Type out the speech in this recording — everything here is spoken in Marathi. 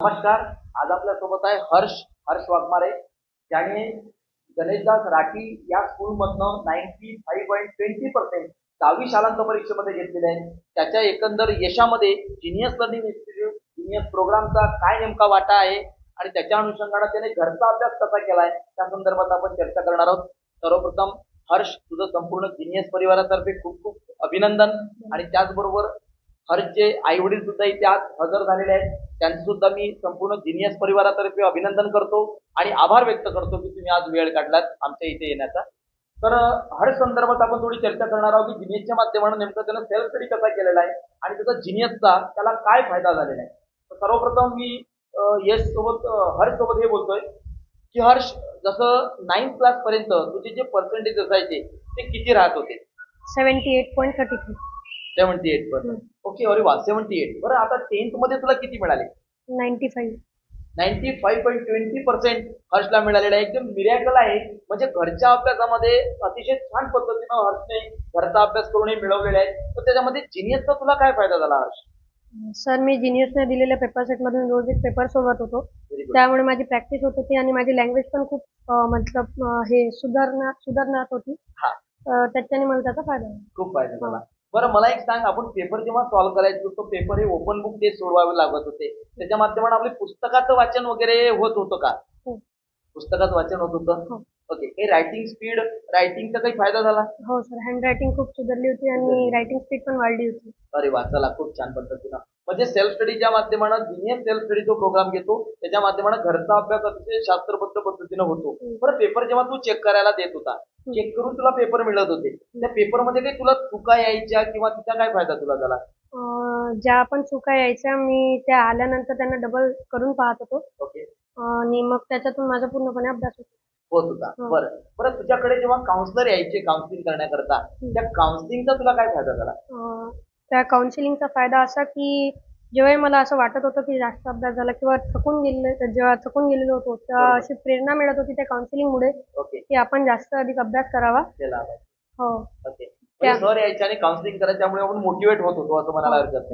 नमस्कार. आज आपल्या सोबत आहे हर्ष वाघमारे, ज्याने गणेशदास राठी या स्कूलमधनं 95.20% 10वी शालांत परीक्षेमध्ये घेतलेले आहे. त्याच्या एकंदर यशामध्ये जिनियस लर्निंग इन्स्टिट्यूट जिनियस प्रोग्रामचा काय नेमका वाटा आहे आणि त्याच्या अनुषंगाने त्याने घरचा अभ्यास कसा केलाय त्या संदर्भात आपण चर्चा करणार आहोत. सर्वप्रथम हर्ष, तुझं संपूर्ण जिनियस परिवारातर्फे खूप खूप अभिनंदन. आणि त्याचबरोबर हर्षचे आई वडील सुद्धा इथे आज हजर झालेले आहेत, त्यांचं सुद्धा मी संपूर्ण जिनियस परिवारातर्फे अभिनंदन करतो आणि आभार व्यक्त करतो की तुम्ही आज वेळ काढलात आमच्या इथे येण्याचा. तर हर्ष संदर्भात आपण थोडी चर्चा करणार आहोत की जिनियसच्या माध्यमातून नेमकं त्यानं सेल्फ स्टडी कसा केलेला आहे आणि त्याचा जिनियसचा त्याला काय फायदा झालेला आहे. तर सर्वप्रथम मी हर्ष सोबत हे बोलतोय की हर्ष, जसं 9th क्लास पर्यंत तुझे जे पर्सेंटेज असायचे ते किती राहत होते? 78.33. 78%. ओके, अरे वा, 78. बरं, आता 10th मध्ये तुला किती मिळाले? 95. 95.20% हर्षला मिळालेला आहे. एकदम मिरॅकल आहे. म्हणजे घरच्या अभ्यासामध्ये अतिशय छान पद्धतीनं हर्षने घरचा अभ्यास करून मिळवलेला आहे. तर त्याच्यामध्ये जिनियसचा तुला काय फायदा झाला हर्ष? सर, मी जिनियसने दिलेल्या पेपर सेट मधून रोज एक पेपर सोडवत होतो, त्यामुळे माझी प्रॅक्टिस होत होती आणि माझी लँग्वेज पण खूप मतलब हे सुधारण्यात होती. त्याच्याने मला त्याचा फायदा झाला. खूप फायदा झाला. बरं, मला एक सांग, आपण पेपर जेव्हा सॉल्व्ह करायचो तो पेपर हे ओपन बुक टेस्ट सोडवावे लागत होते, त्याच्या माध्यमातून आपले पुस्तकाचं वाचन वगैरे होत होतं का? पुस्तकाचं वाचन होत होतं. ओके, काही रायटिंग स्पीड, रायटिंगचा काही फायदा झाला? हो सर, हँड रायटिंग खूप सुधारली होती आणि रायटिंग स्पीड पण वाढली होती. अरे वा, चला, खूप छान पद्धतीनं. म्हणजे सेल्फ स्टडीच्या माध्यमानं जिनियस सेल्फ स्टडी जो प्रोग्राम घेतो त्याच्या माध्यमानं घरचा अभ्यास अतिशय शास्त्रबद्ध पद्धतीनं होतो. बरं, पेपर जेव्हा तू चेक करायला देत होता, चेक करून तुला पेपर मिळत होते, त्या पेपरमध्ये काही तुला चुका यायच्या किंवा तिचा काय फायदा तुला झाला? ज्या पण चुका यायच्या मी त्या आल्यानंतर त्यांना डबल करून पाहत होतो. ओके. आणि मग त्याच्यातून माझा पूर्णपणे अभ्यास होत होता. बरं बरं, तुझ्याकडे जेव्हा काउन्सिलर यायचे काउन्सिलिंग करण्याकरता, त्या काउन्सिलिंगचा तुला काय फायदा झाला? त्या काउन्सिलिंगचा फायदा असा की जेव्हा मला असं वाटत होतं की जास्त अभ्यास झाला किंवा जेव्हा थकून गेलेलो होतो तेव्हा अशी प्रेरणा मिळत होती त्या काउन्सिलिंगमुळे की आपण जास्त अधिक अभ्यास करावा. हो. ओके, सर यायचे आणि काउन्सिलिंग करायचं, त्यामुळे आपण मोटिवेट होत होतो असं म्हणायला हरकत नाही.